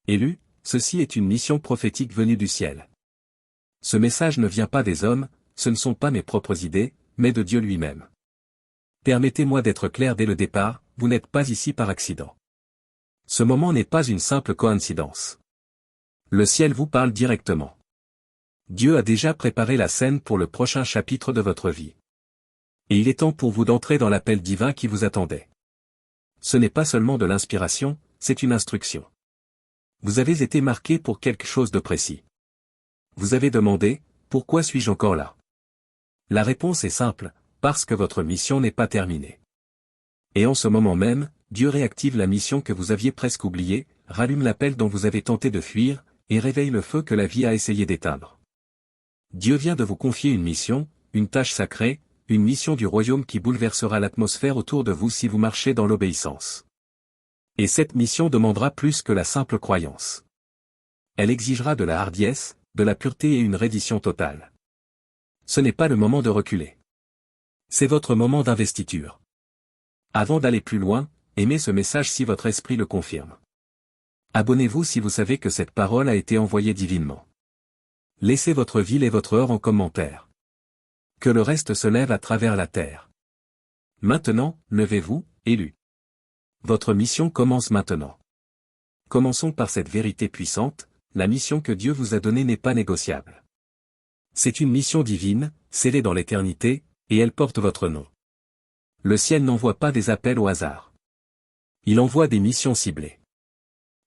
Élu, ceci est une mission prophétique venue du ciel. Ce message ne vient pas des hommes, ce ne sont pas mes propres idées, mais de Dieu lui-même. Permettez-moi d'être clair dès le départ, vous n'êtes pas ici par accident. Ce moment n'est pas une simple coïncidence. Le ciel vous parle directement. Dieu a déjà préparé la scène pour le prochain chapitre de votre vie. Et il est temps pour vous d'entrer dans l'appel divin qui vous attendait. Ce n'est pas seulement de l'inspiration, c'est une instruction. Vous avez été marqué pour quelque chose de précis. Vous avez demandé, pourquoi suis-je encore là? La réponse est simple, parce que votre mission n'est pas terminée. Et en ce moment même, Dieu réactive la mission que vous aviez presque oubliée, rallume l'appel dont vous avez tenté de fuir, et réveille le feu que la vie a essayé d'éteindre. Dieu vient de vous confier une mission, une tâche sacrée, une mission du royaume qui bouleversera l'atmosphère autour de vous si vous marchez dans l'obéissance. Et cette mission demandera plus que la simple croyance. Elle exigera de la hardiesse, de la pureté et une reddition totale. Ce n'est pas le moment de reculer. C'est votre moment d'investiture. Avant d'aller plus loin, aimez ce message si votre esprit le confirme. Abonnez-vous si vous savez que cette parole a été envoyée divinement. Laissez votre ville et votre heure en commentaire. Que le reste se lève à travers la terre. Maintenant, levez-vous, élus. Votre mission commence maintenant. Commençons par cette vérité puissante, la mission que Dieu vous a donnée n'est pas négociable. C'est une mission divine, scellée dans l'éternité, et elle porte votre nom. Le ciel n'envoie pas des appels au hasard. Il envoie des missions ciblées.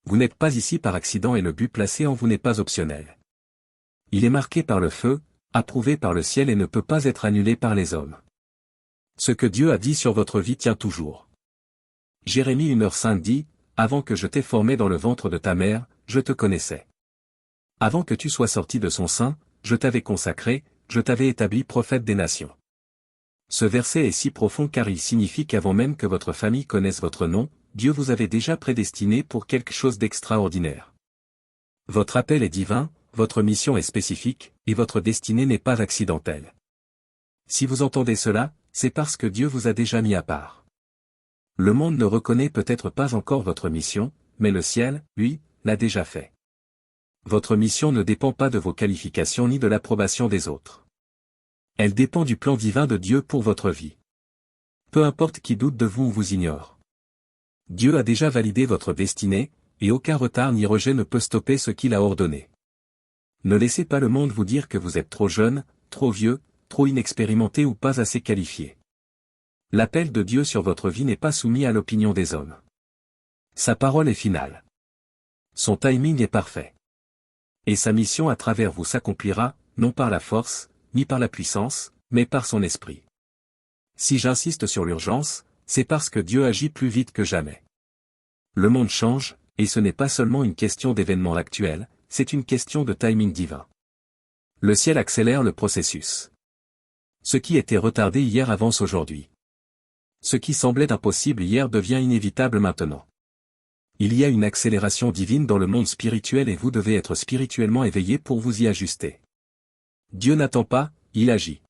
Vous n'êtes pas ici par accident et le but placé en vous n'est pas optionnel. Il est marqué par le feu, approuvé par le ciel et ne peut pas être annulé par les hommes. Ce que Dieu a dit sur votre vie tient toujours. Jérémie 1h5 dit, « Avant que je t'ai formé dans le ventre de ta mère, je te connaissais. Avant que tu sois sorti de son sein, je t'avais consacré, je t'avais établi prophète des nations. » Ce verset est si profond car il signifie qu'avant même que votre famille connaisse votre nom, Dieu vous avait déjà prédestiné pour quelque chose d'extraordinaire. Votre appel est divin, votre mission est spécifique, et votre destinée n'est pas accidentelle. Si vous entendez cela, c'est parce que Dieu vous a déjà mis à part. Le monde ne reconnaît peut-être pas encore votre mission, mais le ciel, lui, l'a déjà fait. Votre mission ne dépend pas de vos qualifications ni de l'approbation des autres. Elle dépend du plan divin de Dieu pour votre vie. Peu importe qui doute de vous ou vous ignore. Dieu a déjà validé votre destinée, et aucun retard ni rejet ne peut stopper ce qu'il a ordonné. Ne laissez pas le monde vous dire que vous êtes trop jeune, trop vieux, trop inexpérimenté ou pas assez qualifié. L'appel de Dieu sur votre vie n'est pas soumis à l'opinion des hommes. Sa parole est finale. Son timing est parfait. Et sa mission à travers vous s'accomplira, non par la force, ni par la puissance, mais par son esprit. Si j'insiste sur l'urgence, c'est parce que Dieu agit plus vite que jamais. Le monde change, et ce n'est pas seulement une question d'événements actuels, c'est une question de timing divin. Le ciel accélère le processus. Ce qui était retardé hier avance aujourd'hui. Ce qui semblait impossible hier devient inévitable maintenant. Il y a une accélération divine dans le monde spirituel et vous devez être spirituellement éveillé pour vous y ajuster. Dieu n'attend pas, il agit.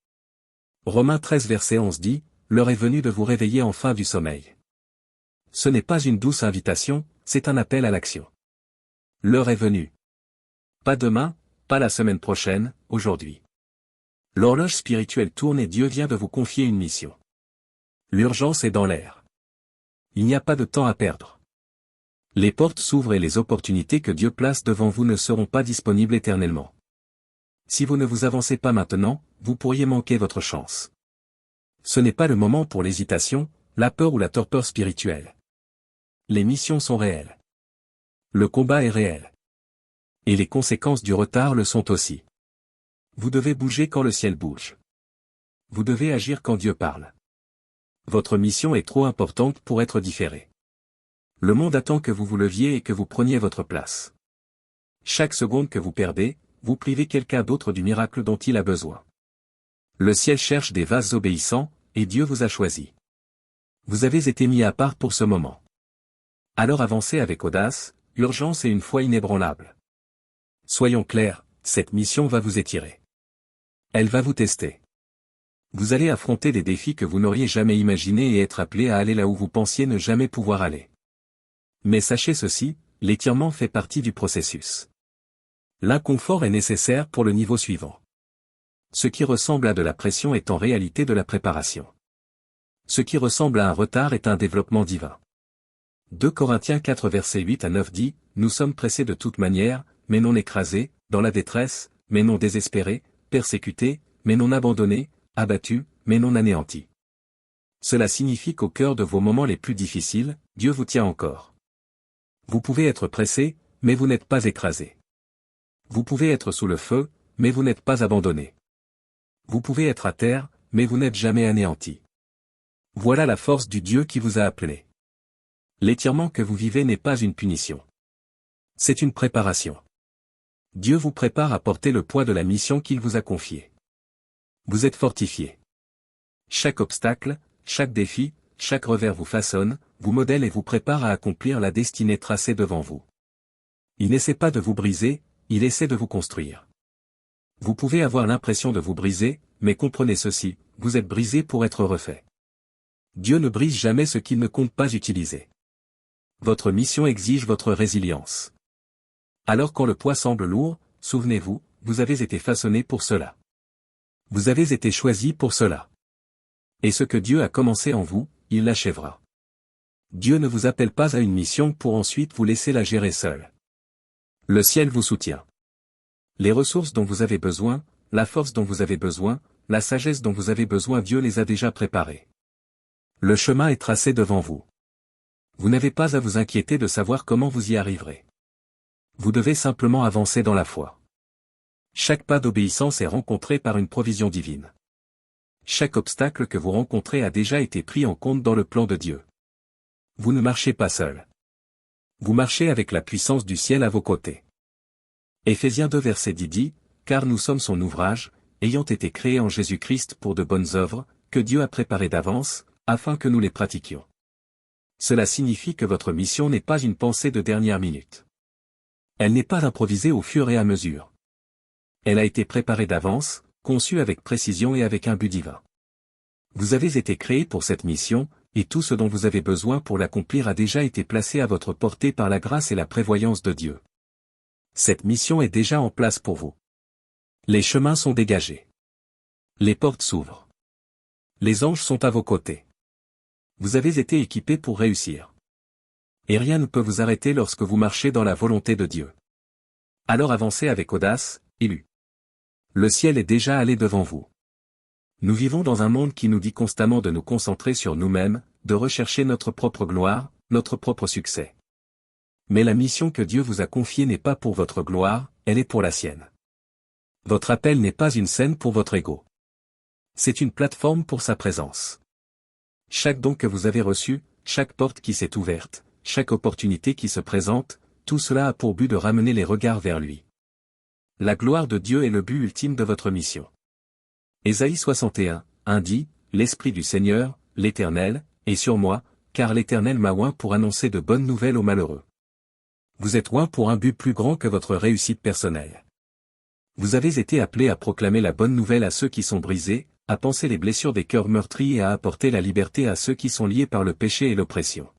Romains 13 verset 11 dit, « L'heure est venue de vous réveiller enfin du sommeil. » Ce n'est pas une douce invitation, c'est un appel à l'action. L'heure est venue. Pas demain, pas la semaine prochaine, aujourd'hui. L'horloge spirituelle tourne et Dieu vient de vous confier une mission. L'urgence est dans l'air. Il n'y a pas de temps à perdre. Les portes s'ouvrent et les opportunités que Dieu place devant vous ne seront pas disponibles éternellement. Si vous ne vous avancez pas maintenant, vous pourriez manquer votre chance. Ce n'est pas le moment pour l'hésitation, la peur ou la torpeur spirituelle. Les missions sont réelles. Le combat est réel. Et les conséquences du retard le sont aussi. Vous devez bouger quand le ciel bouge. Vous devez agir quand Dieu parle. Votre mission est trop importante pour être différée. Le monde attend que vous vous leviez et que vous preniez votre place. Chaque seconde que vous perdez, vous privez quelqu'un d'autre du miracle dont il a besoin. Le ciel cherche des vases obéissants, et Dieu vous a choisi. Vous avez été mis à part pour ce moment. Alors avancez avec audace, urgence et une foi inébranlable. Soyons clairs, cette mission va vous étirer. Elle va vous tester. Vous allez affronter des défis que vous n'auriez jamais imaginés et être appelé à aller là où vous pensiez ne jamais pouvoir aller. Mais sachez ceci, l'étirement fait partie du processus. L'inconfort est nécessaire pour le niveau suivant. Ce qui ressemble à de la pression est en réalité de la préparation. Ce qui ressemble à un retard est un développement divin. 2 Corinthiens 4 versets 8 à 9 dit, « Nous sommes pressés de toute manière, mais non écrasés, dans la détresse, mais non désespérés, persécutés, mais non abandonnés, abattus, mais non anéantis. » Cela signifie qu'au cœur de vos moments les plus difficiles, Dieu vous tient encore. Vous pouvez être pressé, mais vous n'êtes pas écrasé. Vous pouvez être sous le feu, mais vous n'êtes pas abandonné. Vous pouvez être à terre, mais vous n'êtes jamais anéanti. Voilà la force du Dieu qui vous a appelé. L'étirement que vous vivez n'est pas une punition. C'est une préparation. Dieu vous prépare à porter le poids de la mission qu'il vous a confiée. Vous êtes fortifié. Chaque obstacle, chaque défi, chaque revers vous façonne, vous modèle et vous prépare à accomplir la destinée tracée devant vous. Il n'essaie pas de vous briser, il essaie de vous construire. Vous pouvez avoir l'impression de vous briser, mais comprenez ceci, vous êtes brisé pour être refait. Dieu ne brise jamais ce qu'il ne compte pas utiliser. Votre mission exige votre résilience. Alors quand le poids semble lourd, souvenez-vous, vous avez été façonné pour cela. Vous avez été choisi pour cela. Et ce que Dieu a commencé en vous, il l'achèvera. Dieu ne vous appelle pas à une mission pour ensuite vous laisser la gérer seul. Le ciel vous soutient. Les ressources dont vous avez besoin, la force dont vous avez besoin, la sagesse dont vous avez besoin, Dieu les a déjà préparées. Le chemin est tracé devant vous. Vous n'avez pas à vous inquiéter de savoir comment vous y arriverez. Vous devez simplement avancer dans la foi. Chaque pas d'obéissance est rencontré par une provision divine. Chaque obstacle que vous rencontrez a déjà été pris en compte dans le plan de Dieu. Vous ne marchez pas seul. Vous marchez avec la puissance du ciel à vos côtés. Éphésiens 2 verset 10 dit, « Car nous sommes son ouvrage, ayant été créés en Jésus-Christ pour de bonnes œuvres, que Dieu a préparées d'avance, afin que nous les pratiquions. » Cela signifie que votre mission n'est pas une pensée de dernière minute. Elle n'est pas improvisée au fur et à mesure. Elle a été préparée d'avance, conçue avec précision et avec un but divin. Vous avez été créé pour cette mission, et tout ce dont vous avez besoin pour l'accomplir a déjà été placé à votre portée par la grâce et la prévoyance de Dieu. Cette mission est déjà en place pour vous. Les chemins sont dégagés. Les portes s'ouvrent. Les anges sont à vos côtés. Vous avez été équipé pour réussir. Et rien ne peut vous arrêter lorsque vous marchez dans la volonté de Dieu. Alors avancez avec audace, élus. Le ciel est déjà allé devant vous. Nous vivons dans un monde qui nous dit constamment de nous concentrer sur nous-mêmes, de rechercher notre propre gloire, notre propre succès. Mais la mission que Dieu vous a confiée n'est pas pour votre gloire, elle est pour la sienne. Votre appel n'est pas une scène pour votre ego. C'est une plateforme pour sa présence. Chaque don que vous avez reçu, chaque porte qui s'est ouverte, chaque opportunité qui se présente, tout cela a pour but de ramener les regards vers lui. La gloire de Dieu est le but ultime de votre mission. Ésaïe 61, 1 dit, « L'Esprit du Seigneur, l'Éternel, est sur moi, car l'Éternel m'a oint pour annoncer de bonnes nouvelles aux malheureux. » Vous êtes oint pour un but plus grand que votre réussite personnelle. Vous avez été appelé à proclamer la bonne nouvelle à ceux qui sont brisés, à panser les blessures des cœurs meurtris et à apporter la liberté à ceux qui sont liés par le péché et l'oppression.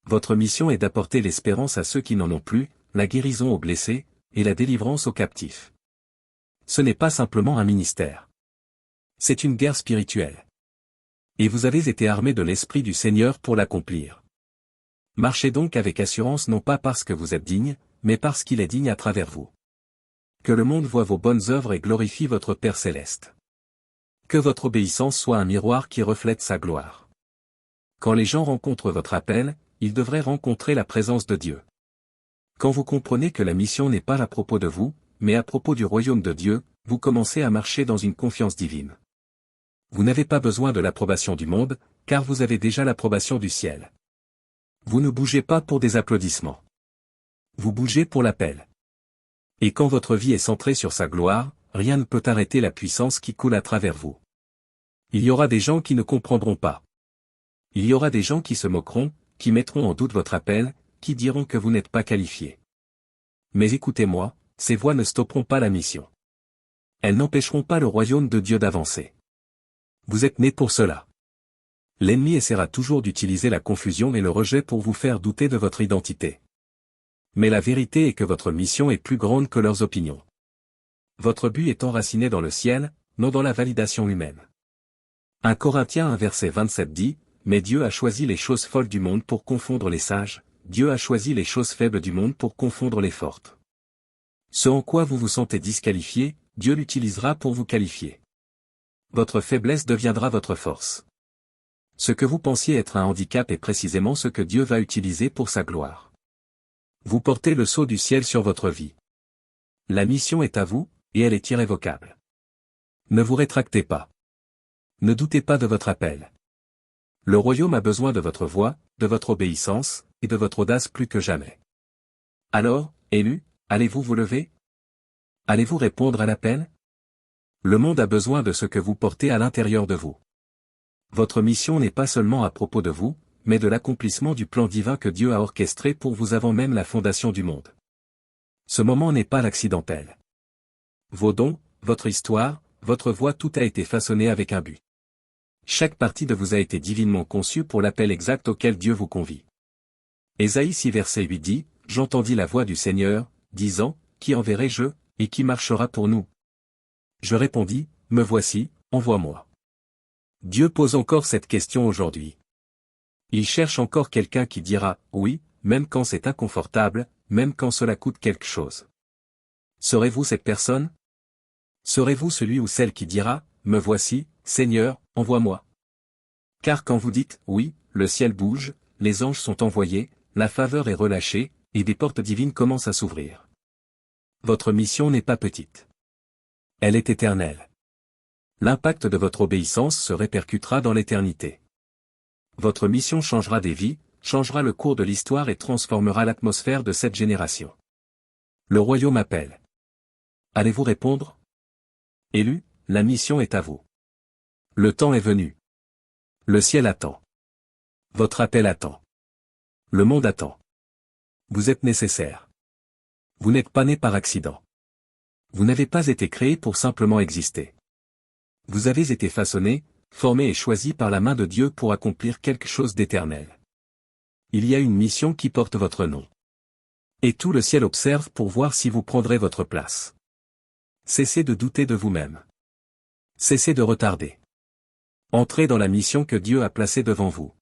Votre mission est d'apporter l'espérance à ceux qui n'en ont plus, la guérison aux blessés, et la délivrance aux captifs. Ce n'est pas simplement un ministère. C'est une guerre spirituelle. Et vous avez été armé de l'Esprit du Seigneur pour l'accomplir. Marchez donc avec assurance non pas parce que vous êtes digne, mais parce qu'il est digne à travers vous. Que le monde voie vos bonnes œuvres et glorifie votre Père céleste. Que votre obéissance soit un miroir qui reflète sa gloire. Quand les gens rencontrent votre appel, ils devraient rencontrer la présence de Dieu. Quand vous comprenez que la mission n'est pas à propos de vous, mais à propos du royaume de Dieu, vous commencez à marcher dans une confiance divine. Vous n'avez pas besoin de l'approbation du monde, car vous avez déjà l'approbation du ciel. Vous ne bougez pas pour des applaudissements. Vous bougez pour l'appel. Et quand votre vie est centrée sur sa gloire, rien ne peut arrêter la puissance qui coule à travers vous. Il y aura des gens qui ne comprendront pas. Il y aura des gens qui se moqueront, qui mettront en doute votre appel, qui diront que vous n'êtes pas qualifié. Mais écoutez-moi, ces voix ne stopperont pas la mission. Elles n'empêcheront pas le royaume de Dieu d'avancer. Vous êtes né pour cela. L'ennemi essaiera toujours d'utiliser la confusion et le rejet pour vous faire douter de votre identité. Mais la vérité est que votre mission est plus grande que leurs opinions. Votre but est enraciné dans le ciel, non dans la validation humaine. 1 Corinthiens 1 verset 27 dit, « Mais Dieu a choisi les choses folles du monde pour confondre les sages, Dieu a choisi les choses faibles du monde pour confondre les fortes. » Ce en quoi vous vous sentez disqualifié, Dieu l'utilisera pour vous qualifier. Votre faiblesse deviendra votre force. Ce que vous pensiez être un handicap est précisément ce que Dieu va utiliser pour sa gloire. Vous portez le sceau du ciel sur votre vie. La mission est à vous, et elle est irrévocable. Ne vous rétractez pas. Ne doutez pas de votre appel. Le royaume a besoin de votre voix, de votre obéissance, et de votre audace plus que jamais. Alors, élus, allez-vous vous lever? Allez-vous répondre à l'appel? Le monde a besoin de ce que vous portez à l'intérieur de vous. Votre mission n'est pas seulement à propos de vous, mais de l'accomplissement du plan divin que Dieu a orchestré pour vous avant même la fondation du monde. Ce moment n'est pas l'accidentel. Vos dons, votre histoire, votre voix, tout a été façonné avec un but. Chaque partie de vous a été divinement conçue pour l'appel exact auquel Dieu vous convie. Ésaïe 6 verset 8 dit, « J'entendis la voix du Seigneur, disant, Qui enverrai-je, et qui marchera pour nous? Je répondis, Me voici, envoie-moi. » Dieu pose encore cette question aujourd'hui. Il cherche encore quelqu'un qui dira « Oui », même quand c'est inconfortable, même quand cela coûte quelque chose. Serez-vous cette personne? Serez-vous celui ou celle qui dira « Me voici, Seigneur, envoie-moi » ? Car quand vous dites « Oui », le ciel bouge, les anges sont envoyés, la faveur est relâchée, et des portes divines commencent à s'ouvrir. Votre mission n'est pas petite. Elle est éternelle. L'impact de votre obéissance se répercutera dans l'éternité. Votre mission changera des vies, changera le cours de l'histoire et transformera l'atmosphère de cette génération. Le royaume appelle. Allez-vous répondre? Élus, la mission est à vous. Le temps est venu. Le ciel attend. Votre appel attend. Le monde attend. Vous êtes nécessaire. Vous n'êtes pas né par accident. Vous n'avez pas été créé pour simplement exister. Vous avez été façonné, formé et choisi par la main de Dieu pour accomplir quelque chose d'éternel. Il y a une mission qui porte votre nom. Et tout le ciel observe pour voir si vous prendrez votre place. Cessez de douter de vous-même. Cessez de retarder. Entrez dans la mission que Dieu a placée devant vous.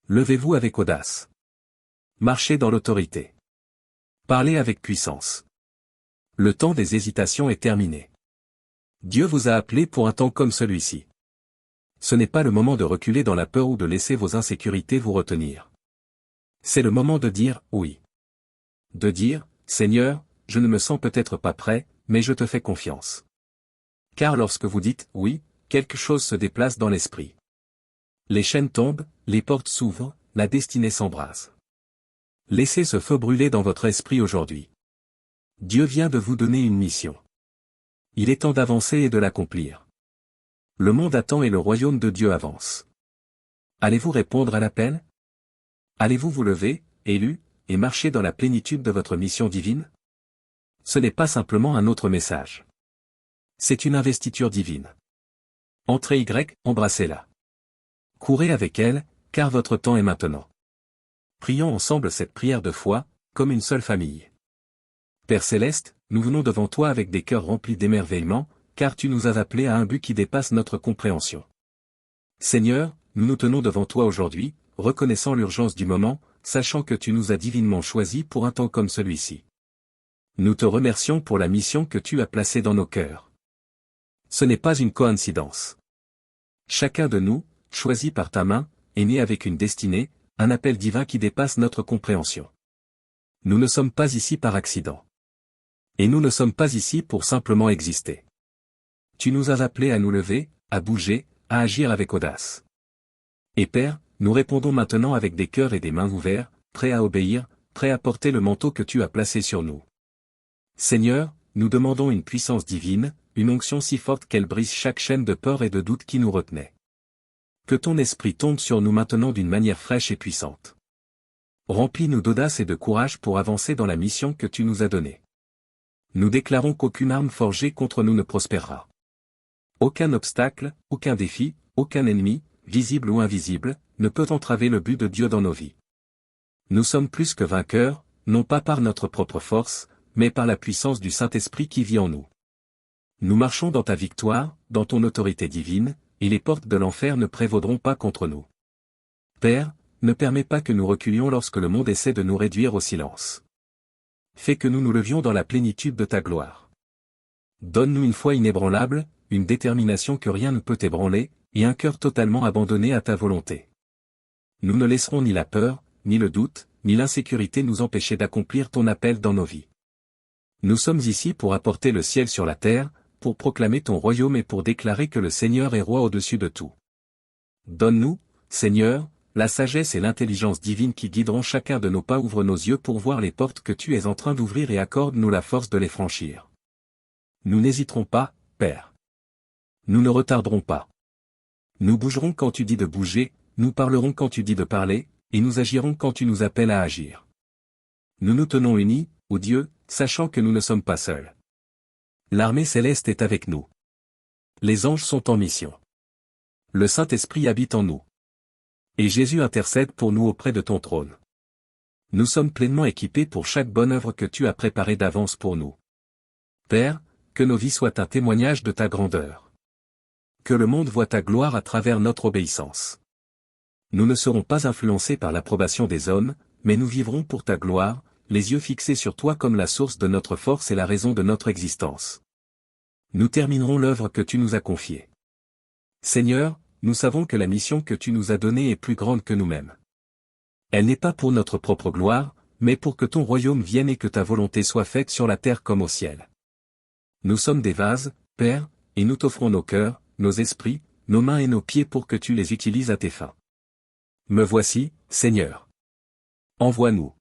Levez-vous avec audace. Marchez dans l'autorité. Parlez avec puissance. Le temps des hésitations est terminé. Dieu vous a appelé pour un temps comme celui-ci. Ce n'est pas le moment de reculer dans la peur ou de laisser vos insécurités vous retenir. C'est le moment de dire « oui ». De dire « Seigneur, je ne me sens peut-être pas prêt, mais je te fais confiance. » Car lorsque vous dites « oui », quelque chose se déplace dans l'esprit. Les chaînes tombent, les portes s'ouvrent, la destinée s'embrase. Laissez ce feu brûler dans votre esprit aujourd'hui. Dieu vient de vous donner une mission. Il est temps d'avancer et de l'accomplir. Le monde attend et le royaume de Dieu avance. Allez-vous répondre à l'appel? Allez-vous vous lever, élus, et marcher dans la plénitude de votre mission divine? Ce n'est pas simplement un autre message. C'est une investiture divine. Entrez embrassez-la. Courez avec elle, car votre temps est maintenant. Prions ensemble cette prière de foi, comme une seule famille. Père Céleste, nous venons devant toi avec des cœurs remplis d'émerveillement, car tu nous as appelés à un but qui dépasse notre compréhension. Seigneur, nous nous tenons devant toi aujourd'hui, reconnaissant l'urgence du moment, sachant que tu nous as divinement choisis pour un temps comme celui-ci. Nous te remercions pour la mission que tu as placée dans nos cœurs. Ce n'est pas une coïncidence. Chacun de nous, choisi par ta main, est né avec une destinée, un appel divin qui dépasse notre compréhension. Nous ne sommes pas ici par accident. Et nous ne sommes pas ici pour simplement exister. Tu nous as appelés à nous lever, à bouger, à agir avec audace. Et Père, nous répondons maintenant avec des cœurs et des mains ouverts, prêts à obéir, prêts à porter le manteau que tu as placé sur nous. Seigneur, nous demandons une puissance divine, une onction si forte qu'elle brise chaque chaîne de peur et de doute qui nous retenait. Que ton esprit tombe sur nous maintenant d'une manière fraîche et puissante. Remplis-nous d'audace et de courage pour avancer dans la mission que tu nous as donnée. Nous déclarons qu'aucune arme forgée contre nous ne prospérera. Aucun obstacle, aucun défi, aucun ennemi, visible ou invisible, ne peut entraver le but de Dieu dans nos vies. Nous sommes plus que vainqueurs, non pas par notre propre force, mais par la puissance du Saint-Esprit qui vit en nous. Nous marchons dans ta victoire, dans ton autorité divine, et les portes de l'enfer ne prévaudront pas contre nous. Père, ne permets pas que nous reculions lorsque le monde essaie de nous réduire au silence. Fais que nous nous levions dans la plénitude de ta gloire. Donne-nous une foi inébranlable, une détermination que rien ne peut ébranler, et un cœur totalement abandonné à ta volonté. Nous ne laisserons ni la peur, ni le doute, ni l'insécurité nous empêcher d'accomplir ton appel dans nos vies. Nous sommes ici pour apporter le ciel sur la terre, pour proclamer ton royaume et pour déclarer que le Seigneur est roi au-dessus de tout. Donne-nous, Seigneur, la sagesse et l'intelligence divine qui guideront chacun de nos pas. Ouvre nos yeux pour voir les portes que tu es en train d'ouvrir et accorde-nous la force de les franchir. Nous n'hésiterons pas, Père. Nous ne retarderons pas. Nous bougerons quand tu dis de bouger, nous parlerons quand tu dis de parler, et nous agirons quand tu nous appelles à agir. Nous nous tenons unis, ô Dieu, sachant que nous ne sommes pas seuls. L'armée céleste est avec nous. Les anges sont en mission. Le Saint-Esprit habite en nous. Et Jésus intercède pour nous auprès de ton trône. Nous sommes pleinement équipés pour chaque bonne œuvre que tu as préparée d'avance pour nous. Père, que nos vies soient un témoignage de ta grandeur. Que le monde voie ta gloire à travers notre obéissance. Nous ne serons pas influencés par l'approbation des hommes, mais nous vivrons pour ta gloire, les yeux fixés sur toi comme la source de notre force et la raison de notre existence. Nous terminerons l'œuvre que tu nous as confiée. Seigneur, nous savons que la mission que tu nous as donnée est plus grande que nous-mêmes. Elle n'est pas pour notre propre gloire, mais pour que ton royaume vienne et que ta volonté soit faite sur la terre comme au ciel. Nous sommes des vases, Père, et nous t'offrons nos cœurs, nos esprits, nos mains et nos pieds pour que tu les utilises à tes fins. Me voici, Seigneur. Envoie-nous.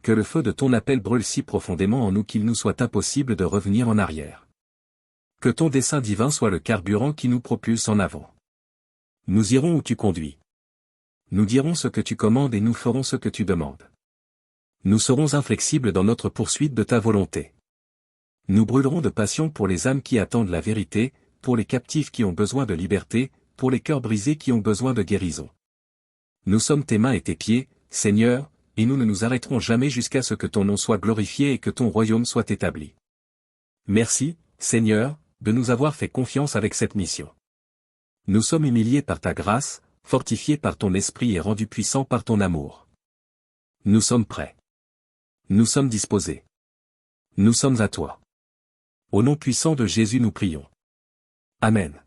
Que le feu de ton appel brûle si profondément en nous qu'il nous soit impossible de revenir en arrière. Que ton dessein divin soit le carburant qui nous propulse en avant. Nous irons où tu conduis. Nous dirons ce que tu commandes et nous ferons ce que tu demandes. Nous serons inflexibles dans notre poursuite de ta volonté. Nous brûlerons de passion pour les âmes qui attendent la vérité, pour les captifs qui ont besoin de liberté, pour les cœurs brisés qui ont besoin de guérison. Nous sommes tes mains et tes pieds, Seigneur, et nous ne nous arrêterons jamais jusqu'à ce que ton nom soit glorifié et que ton royaume soit établi. Merci, Seigneur, de nous avoir fait confiance avec cette mission. Nous sommes humiliés par ta grâce, fortifiés par ton esprit et rendus puissants par ton amour. Nous sommes prêts. Nous sommes disposés. Nous sommes à toi. Au nom puissant de Jésus nous prions. Amen.